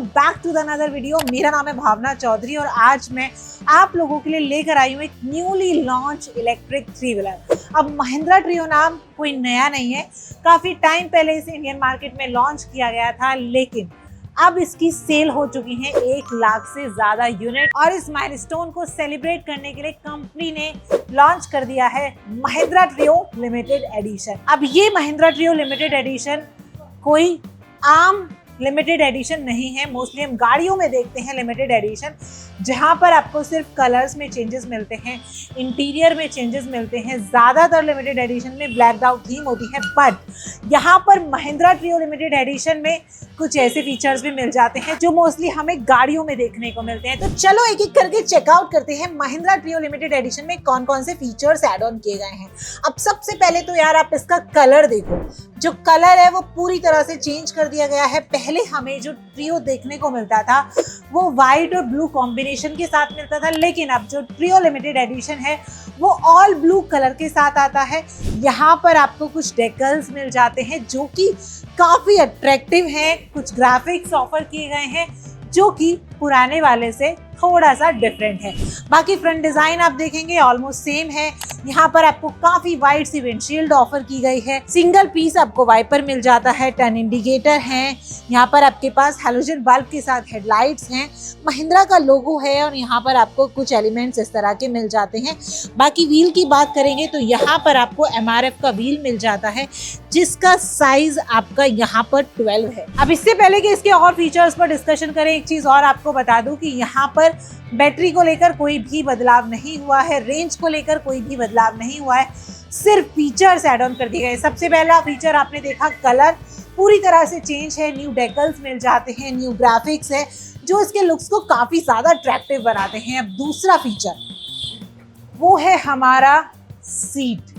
Back to the another video. मेरा नाम है भावना चौधरी और आज मैं आप लोगों के लिए लेकर आई हूँ एक newly launch electric three wheeler. अब महिंद्रा ट्रियो नाम कोई नया नहीं है, काफ़ी टाइम पहले इसे इंडियन मार्केट में लॉन्च किया गया था, लेकिन अब इसकी सेल हो चुकी है 1 लाख से ज़्यादा यूनिट। और इस माइलस्टोन को सेलिब्रेट करने के लिए कंपनी ने लॉन्च कर दिया है महिंद्रा ट्रियो लिमिटेड एडिशन। अब ये महिंद्रा ट्रियो लिमिटेड एडिशन कोई आम लिमिटेड एडिशन नहीं है। मोस्टली हम गाड़ियों में देखते हैं लिमिटेड एडिशन, जहां पर आपको सिर्फ कलर्स में चेंजेस मिलते हैं, इंटीरियर में चेंजेस मिलते हैं। ज़्यादातर लिमिटेड एडिशन में ब्लैक आउट थीम होती है, बट यहाँ पर महिंद्रा ट्रियो लिमिटेड एडिशन में कुछ ऐसे फीचर्स भी मिल जाते हैं जो मोस्टली हमें गाड़ियों में देखने को मिलते हैं। तो चलो एक एक करके चेकआउट करते हैं महिंद्रा ट्रियो लिमिटेड एडिशन में कौन कौन से फीचर्स ऐड ऑन किए गए हैं। अब सबसे पहले तो यार आप इसका कलर देखो, जो कलर है वो पूरी तरह से चेंज कर दिया गया है। पहले हमें जो ट्रियो देखने को मिलता था वो व्हाइट और ब्लू कॉम्बिनेशन के साथ मिलता था, लेकिन अब जो ट्रियो लिमिटेड एडिशन है वो ऑल ब्लू कलर के साथ आता है। यहाँ पर आपको कुछ डेकल्स मिल जाते हैं जो कि काफ़ी अट्रैक्टिव हैं। कुछ ग्राफिक्स ऑफर किए गए हैं जो कि पुराने वाले से थोड़ा सा डिफरेंट है। बाकी फ्रंट डिजाइन आप देखेंगे ऑलमोस्ट सेम है। यहाँ पर आपको काफी वाइड सी विंडशील्ड ऑफर की गई है। सिंगल पीस आपको वाइपर मिल जाता है, टर्न इंडिकेटर है। यहाँ पर आपके पास हैलोजन बल्ब के साथ हेडलाइट्स हैं, महिंद्रा का लोगो है और यहाँ पर आपको कुछ एलिमेंट्स इस तरह के मिल जाते हैं। बाकी व्हील की बात करेंगे तो यहाँ पर आपको MRF का व्हील मिल जाता है, जिसका साइज आपका यहाँ पर 12 है। अब इससे पहले कि इसके और फीचर्स पर डिस्कशन करें, एक चीज और आपको बता दूं कि यहाँ पर बैटरी को लेकर कोई भी बदलाव नहीं हुआ है, रेंज को लेकर कोई भी बदलाव नहीं हुआ है, सिर्फ फीचर्स ऐड ऑन कर दिए गए। सबसे पहला फीचर आपने देखा, कलर पूरी तरह से चेंज है, न्यू डेकल्स मिल जाते हैं, न्यू ग्राफिक्स है जो इसके लुक्स को काफी ज्यादा अट्रैक्टिव बनाते हैं। अब दूसरा फीचर वो है हमारा सीट।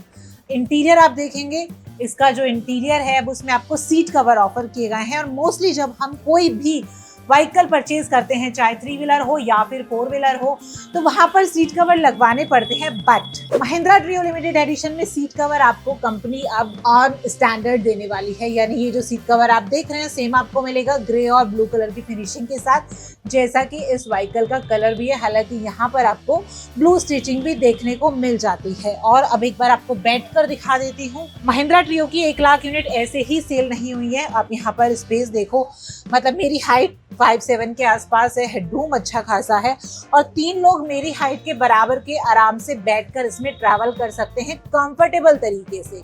इंटीरियर आप देखेंगे, इसका जो इंटीरियर है अब उसमें आपको सीट कवर ऑफर किए गए हैं। और मोस्टली जब हम कोई भी व्हीकल परचेज करते हैं, चाहे 3 व्हीलर हो या फिर 4 व्हीलर हो, तो वहां पर सीट कवर लगवाने पड़ते हैं। But Mahindra trio limited edition में सीट कवर आपको कंपनी अब ऑन स्टैंडर्ड देने वाली है। यानी ये जो सीट कवर आप देख रहे हैं सेम आपको मिलेगा ग्रे और ब्लू कलर की फिनिशिंग के साथ, जैसा कि इस व्हीकल का कलर भी है। हालांकि यहाँ पर आपको ब्लू स्टिचिंग भी देखने को मिल जाती है। और अब एक बार आपको बैठ कर दिखा देती हूँ। महिंद्रा ट्रियो की 1 लाख यूनिट ऐसे ही सेल नहीं हुई है। आप यहाँ पर स्पेस देखो, मतलब मेरी हाइट 5'7" के आसपास है, हेडरूम अच्छा खासा है और 3 लोग मेरी हाइट के बराबर के आराम से बैठकर इसमें ट्रैवल कर सकते हैं कंफर्टेबल तरीके से।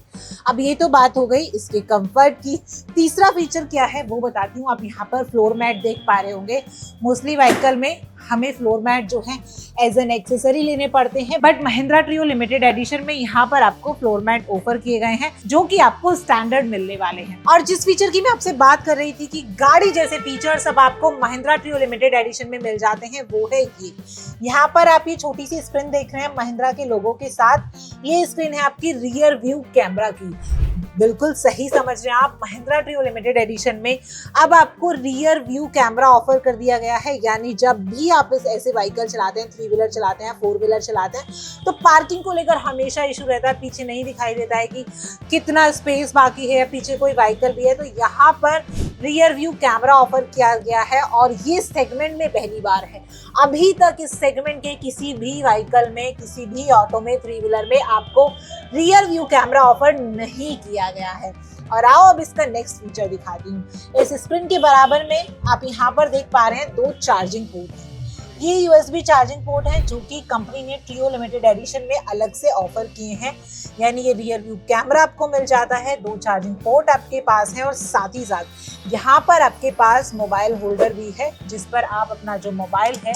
अब ये तो बात हो गई इसके कंफर्ट की। तीसरा फीचर क्या है वो बताती हूँ। आप यहाँ पर फ्लोर मैट देख पा रहे होंगे। मोस्टली व्हीकल में हमें फ्लोर मैट जो है एज एन एक्सेसरी लेने पड़ते हैं, but Mahindra trio limited edition में यहाँ पर आपको फ्लोर मैट ऑफर किए गए हैं जो कि आपको स्टैंडर्ड मिलने वाले हैं। और जिस फीचर की मैं आपसे बात कर रही थी कि गाड़ी जैसे फीचर्स अब आपको महिंद्रा ट्रियो लिमिटेड एडिशन में मिल जाते हैं, वो है ये। यहाँ पर आप ये छोटी सी स्क्रीन देख रहे हैं महिंद्रा के लोगो के साथ। ये स्क्रीन है आपकी रियर व्यू कैमरा की। बिल्कुल सही समझ रहे हैं आप, महिंद्रा ट्रियो लिमिटेड एडिशन में अब आपको रियर व्यू कैमरा ऑफर कर दिया गया है। यानी जब भी आप इस ऐसे व्हीकल चलाते हैं, 3 व्हीलर चलाते हैं, 4 व्हीलर चलाते हैं, तो पार्किंग को लेकर हमेशा इशू रहता है। पीछे नहीं दिखाई देता है कि कितना स्पेस बाकी है, पीछे कोई व्हीकल भी है। तो यहाँ पर रियर व्यू कैमरा ऑफर किया गया है और ये सेगमेंट में पहली बार है। अभी तक इस सेगमेंट के किसी भी व्हीकल में, किसी भी ऑटो में, 3 व्हीलर में आपको रियर व्यू कैमरा ऑफर नहीं किया गया है। और आओ अब इसका नेक्स्ट फीचर दिखाती हूँ। इस स्क्रीन के बराबर में आप यहाँ पर देख पा रहे हैं 2 चार्जिंग पोर्ट हैं। ये USB चार्जिंग पोर्ट है जो कि कंपनी ने ट्रियो लिमिटेड एडिशन में अलग से ऑफर किए हैं। यानी ये रियर व्यू कैमरा आपको मिल जाता है, 2 चार्जिंग पोर्ट आपके पास है और साथ ही साथ यहाँ पर आपके पास मोबाइल होल्डर भी है, जिस पर आप अपना जो मोबाइल है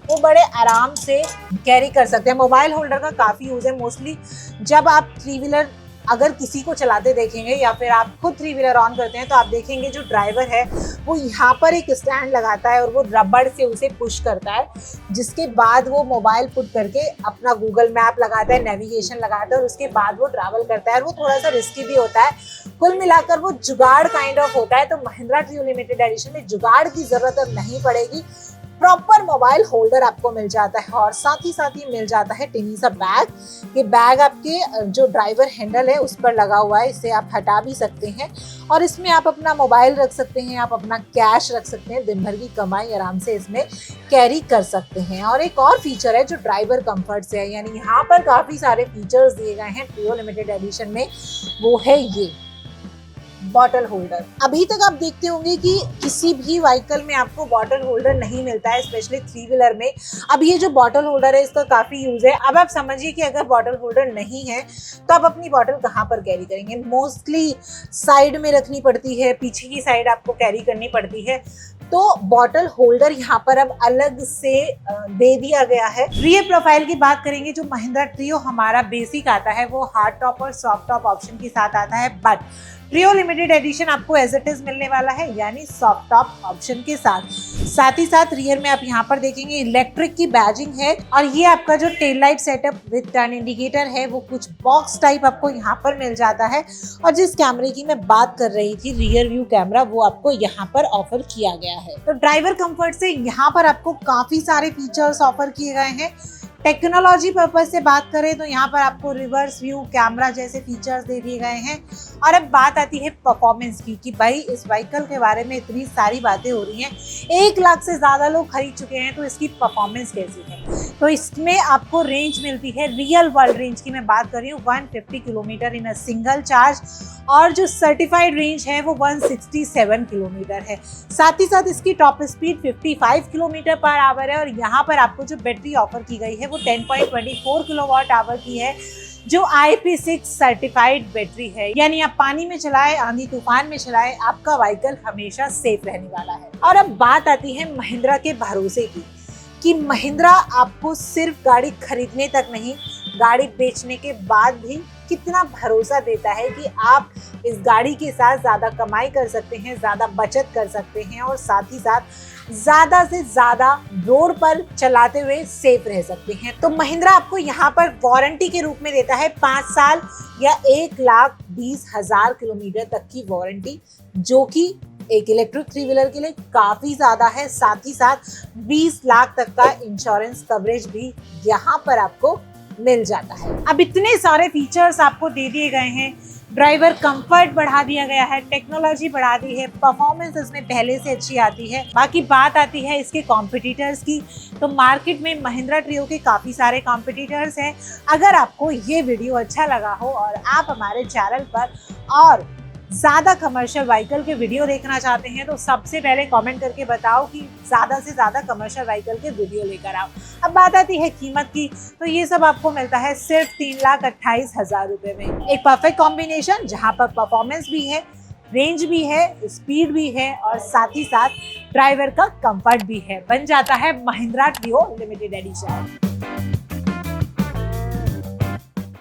वो बड़े आराम से कैरी कर सकते हैं। मोबाइल होल्डर का काफ़ी यूज़ है। मोस्टली जब आप 3 व्हीलर अगर किसी को चलाते देखेंगे या फिर आप खुद 3 व्हीलर ऑन करते हैं तो आप देखेंगे जो ड्राइवर है वो यहाँ पर एक स्टैंड लगाता है और वो रबड़ से उसे पुश करता है, जिसके बाद वो मोबाइल पुट करके अपना गूगल मैप लगाता है, नेविगेशन लगाता है और उसके बाद वो ट्रैवल करता है। और वो थोड़ा सा रिस्की भी होता है। कुल मिलाकर वो जुगाड़ काइंड ऑफ होता है। तो महिंद्रा ट्रियो लिमिटेड एडिशन में जुगाड़ की जरूरत अब नहीं पड़ेगी। प्रॉपर मोबाइल होल्डर आपको मिल जाता है और साथ ही मिल जाता है टिनी सा बैग। ये बैग आपके जो ड्राइवर हैंडल है उस पर लगा हुआ है, इसे आप हटा भी सकते हैं और इसमें आप अपना मोबाइल रख सकते हैं, आप अपना कैश रख सकते हैं, दिन भर की कमाई आराम से इसमें कैरी कर सकते हैं। और एक और फीचर है जो ड्राइवर कंफर्ट से है, यानी यहाँ पर काफी सारे फीचर्स दिए गए हैं ट्रियो लिमिटेड एडिशन में, वो है ये बॉटल होल्डर। अभी तक आप देखते होंगे कि किसी भी व्हीकल में आपको बॉटल होल्डर नहीं मिलता है, स्पेशली थ्री व्हीलर में। अब ये जो बॉटल होल्डर है इसका काफी यूज है। अब आप समझिए कि अगर बॉटल होल्डर नहीं है तो आप अपनी बॉटल कहाँ पर कैरी करेंगे? मोस्टली साइड में रखनी पड़ती है, पीछे की साइड आपको कैरी करनी पड़ती है। तो बॉटल होल्डर यहाँ पर अब अलग से दे दिया गया है। रियर प्रोफाइल की बात करेंगे, जो महिंद्रा ट्रियो हमारा बेसिक आता है वो हार्ड टॉप और सॉफ्ट टॉप ऑप्शन के साथ आता है, बट ट्रियो लिमिटेड एडिशन आपको एज इट इज मिलने वाला है, यानी सॉफ्ट टॉप ऑप्शन के साथ ही साथ रियर में आप यहाँ पर देखेंगे इलेक्ट्रिक की बैजिंग है और ये आपका जो tail light setup with turn indicator है वो कुछ बॉक्स टाइप आपको यहाँ पर मिल जाता है। और जिस कैमरे की मैं बात कर रही थी, रियर व्यू कैमरा, वो आपको यहाँ पर ऑफर किया गया है। तो ड्राइवर कंफर्ट से यहाँ पर आपको काफी सारे फीचर्स ऑफर किए गए हैं। टेक्नोलॉजी पर्पज से बात करें तो यहाँ पर आपको रिवर्स व्यू कैमरा जैसे फीचर्स दे दिए गए हैं। और अब बात आती है परफॉर्मेंस की, कि भाई इस व्हीकल के बारे में इतनी सारी बातें हो रही हैं, 1 लाख से ज़्यादा लोग खरीद चुके हैं, तो इसकी परफॉर्मेंस कैसी है? तो इसमें आपको रेंज मिलती है, रियल वर्ल्ड रेंज की मैं बात कर रही हूँ, 150 kilometre in a single charge, और जो सर्टिफाइड रेंज है वो 167 किलोमीटर है। साथ ही साथ इसकी top speed 55 kilometre per hour है और यहाँ पर आपको जो बैटरी ऑफर की गई है वो 10.24 किलोवाट आवर की है, जो IP6 सर्टिफाइड बैटरी है, यानी आप पानी में चलाए, आंधी तूफान में चलाए, आपका व्हीकल हमेशा सेफ रहने वाला है। और अब बात आती है महिंद्रा के भरोसे की, कि महिंद्रा आपको सिर्फ गाड़ी खरीदने तक नहीं, गाड़ी बेचने के बाद भी कितना भरोसा देता है कि आप इस गाड़ी के साथ ज़्यादा कमाई कर सकते हैं, ज़्यादा बचत कर सकते हैं और साथ ही साथ ज़्यादा से ज़्यादा रोड पर चलाते हुए सेफ रह सकते हैं। तो महिंद्रा आपको यहाँ पर वारंटी के रूप में देता है 5 साल या 1,20,000 किलोमीटर तक की वारंटी, जो कि एक इलेक्ट्रिक थ्री व्हीलर के लिए काफ़ी ज़्यादा है। साथ ही साथ 20 लाख तक का इंश्योरेंस कवरेज भी यहाँ पर आपको मिल जाता है। अब इतने सारे फीचर्स आपको दे दिए गए हैं, ड्राइवर कंफर्ट बढ़ा दिया गया है, टेक्नोलॉजी बढ़ा दी है, परफॉर्मेंस इसमें पहले से अच्छी आती है। बाकी बात आती है इसके कॉम्पिटिटर्स की, तो मार्केट में महिंद्रा ट्रियो के काफ़ी सारे कॉम्पिटिटर्स हैं। अगर आपको ये वीडियो अच्छा लगा हो और आप हमारे चैनल पर और ज़्यादा कमर्शियल व्हीकल के वीडियो देखना चाहते हैं तो सबसे पहले कमेंट करके बताओ कि ज़्यादा से ज़्यादा कमर्शियल व्हीकल के वीडियो लेकर आओ। अब बात आती है कीमत की, तो ये सब आपको मिलता है सिर्फ 3,28,000 रुपये में। एक परफेक्ट कॉम्बिनेशन जहाँ पर परफॉर्मेंस भी है, रेंज भी है, स्पीड भी है और साथ ही साथ ड्राइवर का कंफर्ट भी है, बन जाता है महिंद्रा ट्रियो लिमिटेड एडिशन।